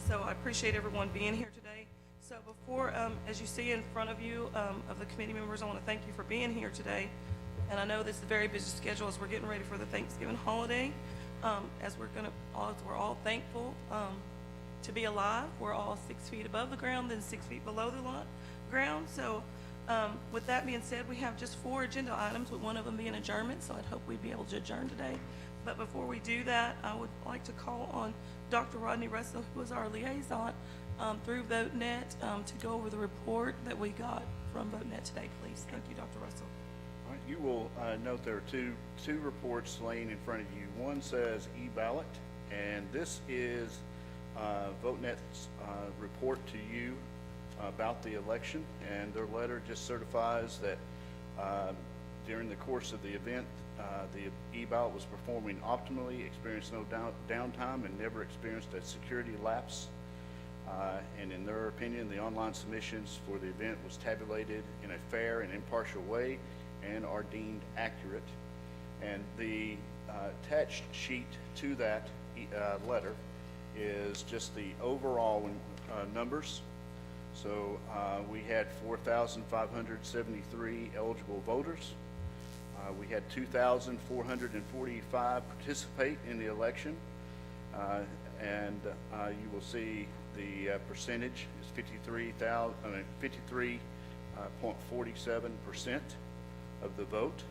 So I appreciate everyone being here today. So before, as you see in front of you, of the committee members, I want to thank you for being here today. And I know this is a very busy schedule as we're getting ready for the Thanksgiving holiday. As we're all thankful to be alive. We're all 6 feet above the ground, then 6 feet below the ground. So with that being said, we have just 4 agenda items, with one of them being adjournment. So I'd hope we'd be able to adjourn today. But before we do that, I would like to call on Dr. Rodney Russell, who is our liaison through VoteNet, to go over the report that we got from VoteNet today, please. Thank you, Dr. Russell. All right, you will note there are two reports laying in front of you. One says e-ballot, and this is VoteNet's report to you about the election, and their letter just certifies that during the course of the event, the e-ballot was performing optimally, experienced no downtime, and never experienced a security lapse. And in their opinion, the online submissions for the event was tabulated in a fair and impartial way and are deemed accurate. And the attached sheet to that letter is just the overall numbers. So we had 4,573 eligible voters. We had 2,445 participate in the election, and you will see the percentage is 53.47% of the vote.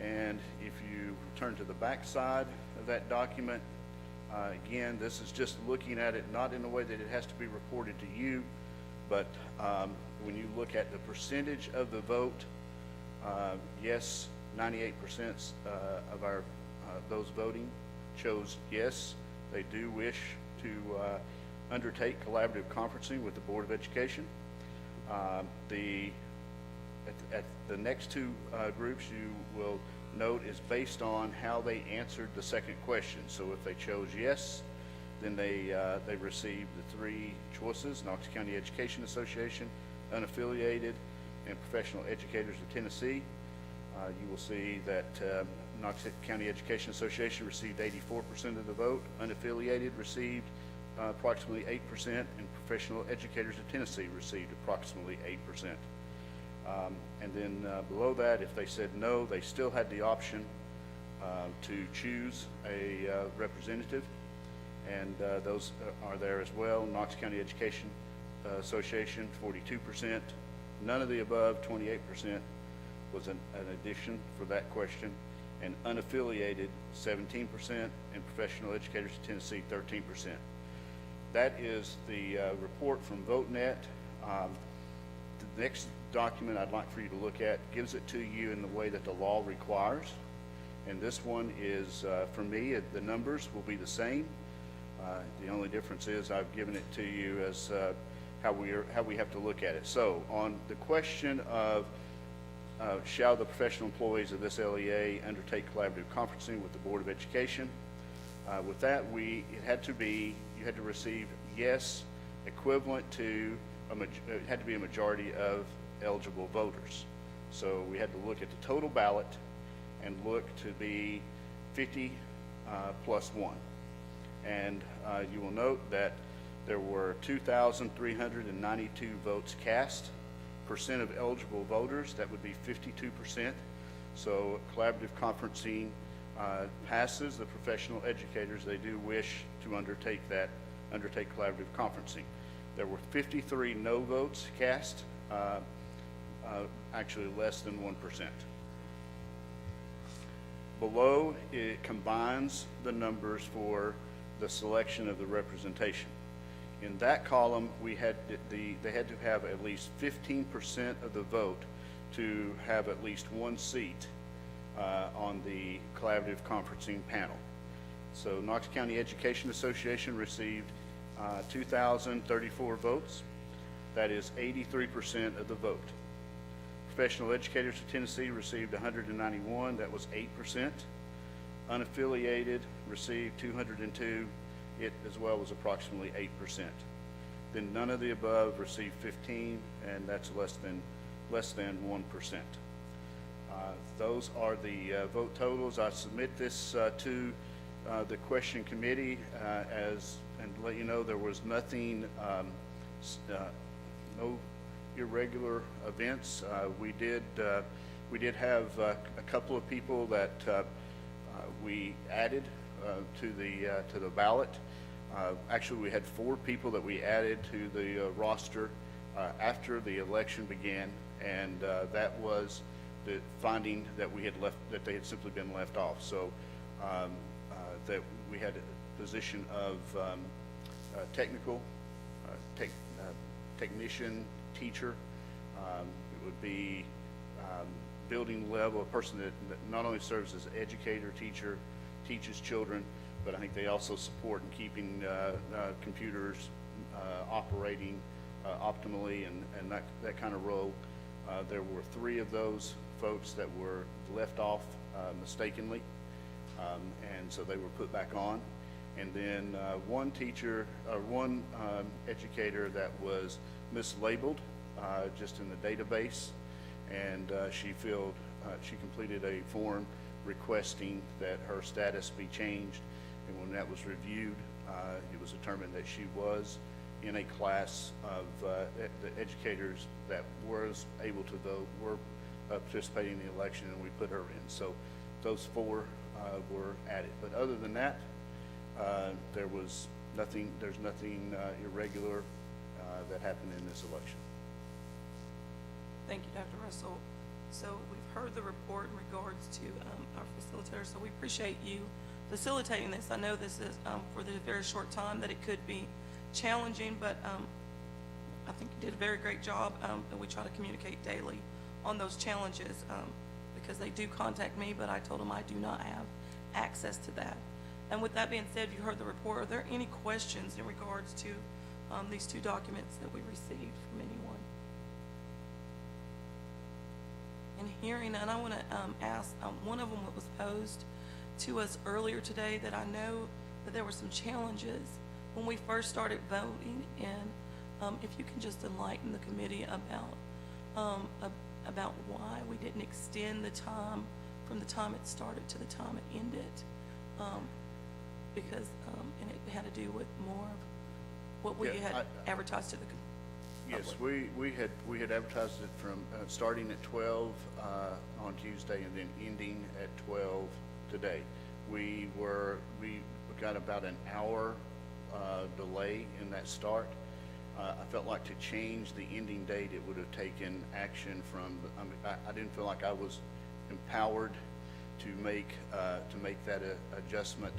And if you turn to the back side of that document, again, this is just looking at it not in a way that it has to be reported to you, but when you look at the percentage of the vote, yes, 98% of our those voting chose yes. They do wish to undertake collaborative conferencing with the Board of Education. At the next two groups you will note is based on how they answered the second question. So if they chose yes, then they received the 3 choices: Knox County Education Association, unaffiliated, and Professional Educators of Tennessee. You will see that Knox County Education Association received 84% of the vote, unaffiliated received approximately 8%, and Professional Educators of Tennessee received approximately 8%. And then below that, if they said no, they still had the option to choose a representative, and those are there as well. Knox County Education Association, 42%. None of the above, 28%, was an addition for that question, and unaffiliated, 17%, and Professional Educators of Tennessee, 13%. That is the report from VoteNet. The next document I'd like for you to look at gives it to you in the way that the law requires, and this one is, for me, the numbers will be the same. The only difference is I've given it to you as how we have to look at it. So on the question of shall the professional employees of this LEA undertake collaborative conferencing with the Board of Education? With that, you had to receive yes equivalent to it had to be a majority of eligible voters. So we had to look at the total ballot and look to be 50 plus 1. And you will note that there were 2,392 votes cast. Percent of eligible voters, that would be 52%. So collaborative conferencing passes the professional educators. They do wish to undertake collaborative conferencing. There were 53 no votes cast, actually less than 1%. Below, it combines the numbers for the selection of the representation. In that column, they had to have at least 15% of the vote to have at least 1 seat on the collaborative conferencing panel. So Knox County Education Association received 2,034 votes. That is 83% of the vote. Professional Educators of Tennessee received 191. That was 8%. Unaffiliated received 202. It as well was approximately 8%. Then none of the above received 15, and that's less than 1%. Those are the vote totals. I submit this to the question committee as and to let you know, there was nothing, no irregular events. We did have a couple of people that we added to the ballot. Actually, we had 4 people that we added to the roster after the election began, and that was the finding that we had left, that they had simply been left off. So that we had a position of technical, technician, teacher. It would be building level, a person that not only serves as educator, teacher, teaches children, but I think they also support in keeping computers operating optimally, and that kind of role. There were 3 of those folks that were left off mistakenly, and so they were put back on. And then one teacher, or one educator that was mislabeled just in the database, and she completed a form requesting that her status be changed. And when that was reviewed, it was determined that she was in a class of the educators that was able to vote, were participating in the election, and we put her in. So those 4 were added. But other than that, there's nothing irregular that happened in this election. Thank you, Dr. Russell. So we've heard the report in regards to our facilitator, so we appreciate you facilitating this. I know this is for the very short time that it could be challenging, but I think you did a very great job, and we try to communicate daily on those challenges because they do contact me, but I told them I do not have access to that. And with that being said, you heard the report. Are there any questions in regards to these 2 documents that we received from anyone? And hearing none, I want to ask, one of them that was posed to us earlier today, that I know that there were some challenges when we first started voting, and if you can just enlighten the committee about why we didn't extend the time from the time it started to the time it ended, because and it had to do with more of what we had advertised to the Yes, we had advertised it from starting at 12 on Tuesday and then ending at 12 today. We got about an hour delay in that start. I felt like to change the ending date, it would have taken action from. I didn't feel like I was empowered to make that adjustment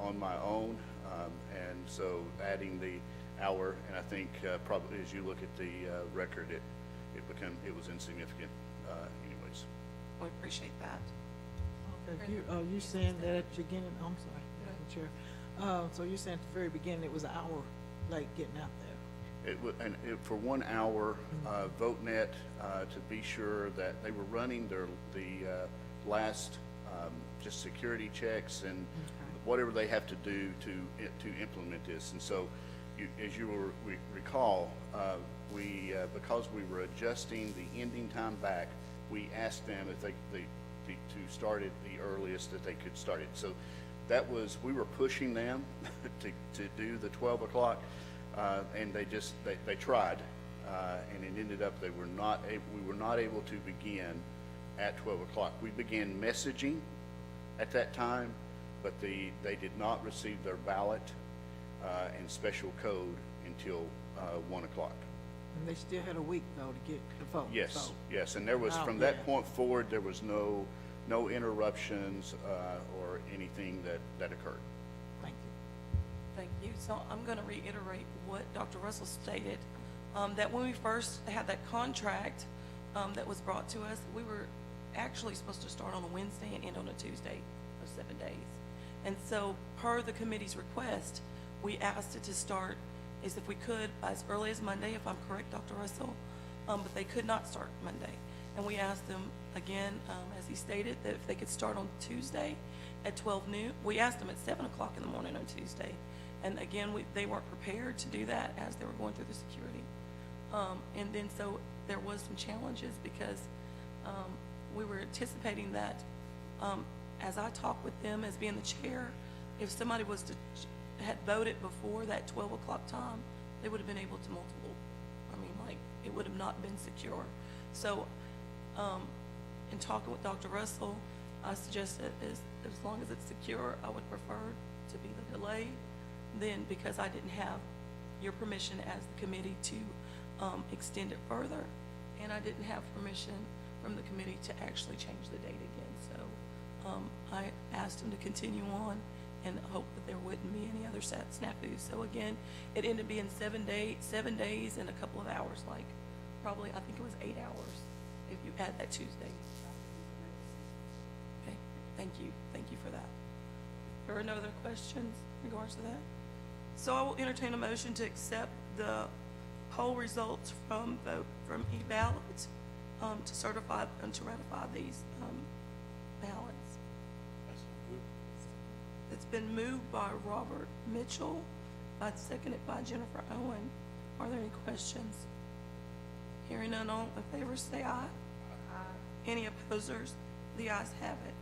on my own, and so adding the hour, and I think probably as you look at the record, it was insignificant anyways. We appreciate that. Okay, you saying that at the beginning, I'm sorry, Madam Chair. So you're saying at the very beginning it was an hour late getting out there? For 1 hour, VoteNet, to be sure that they were running the last just security checks and whatever they have to do to implement this. And so, as you will recall, because we were adjusting the ending time back, we asked them if they to start it the earliest that they could start it. So we were pushing them to do the 12 o'clock, and they tried, and it ended up we were not able to begin at 12 o'clock. We began messaging at that time, but they did not receive their ballot and special code until 1 o'clock. And they still had a week though to get the vote. Yes, yes, and there was, from that point forward, there was no interruptions or anything that occurred. Thank you. Thank you. So I'm going to reiterate what Dr. Russell stated, that when we first had that contract that was brought to us, we were actually supposed to start on a Wednesday and end on a Tuesday of 7 days. And so per the committee's request, we asked it to start as if we could as early as Monday, if I'm correct, Dr. Russell, but they could not start Monday. And we asked them again, as he stated, that if they could start on Tuesday at 12 noon. We asked them at 7 o'clock in the morning on Tuesday. And again, they weren't prepared to do that as they were going through the security. And then so there was some challenges because we were anticipating that as I talked with them as being the chair, if somebody was to had voted before that 12 o'clock time, they would have been able to multiple. I mean, like, it would have not been secure. So, in talking with Dr. Russell, I suggested as long as it's secure, I would prefer to be the delay then, because I didn't have your permission as the committee to extend it further, and I didn't have permission from the committee to actually change the date again. So I asked him to continue on and hope that there wouldn't be any other snafus. So again, it ended up being 7 days and a couple of hours, like probably, I think it was 8 hours if you add that Tuesday. Okay, thank you for that. There are no other questions in regards to that? So I will entertain a motion to accept the poll results from e-ballot, to certify and to ratify these ballots. It's been moved by Robert Mitchell, seconded by Jennifer Owen. Are there any questions? Hearing none, all in favor say aye. Aye. Any opposers? The ayes have it.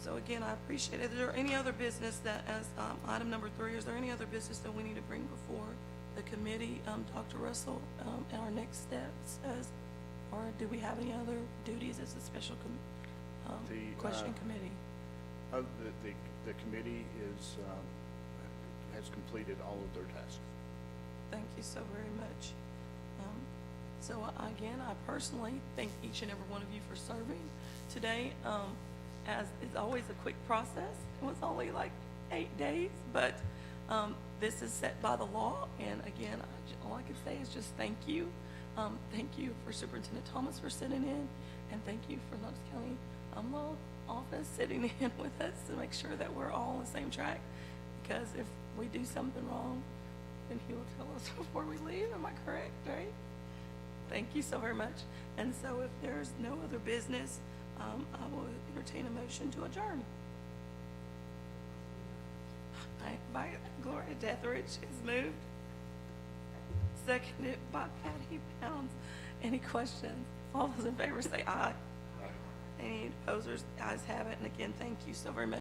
So again, I appreciate it. Is there any other business that, as item number 3, is there any other business that we need to bring before the committee, Dr. Russell, in our next steps, or do we have any other duties as a special questioning committee? The committee has completed all of their tasks. Thank you so very much. So again, I personally thank each and every one of you for serving today. As is always a quick process. It was only like 8 days, but this is set by the law. And again, all I can say is just thank you. Thank you for Superintendent Thomas for sitting in, and thank you for Knox County Law Office sitting in with us to make sure that we're all on the same track. Because if we do something wrong, then he will tell us before we leave. Am I correct, right? Thank you so very much. And so if there's no other business, I will entertain a motion to adjourn. By Gloria Deathridge is moved, seconded by Patty Pounds. Any questions? All those in favor say aye. Any opposers? The ayes have it. And again, thank you so very much.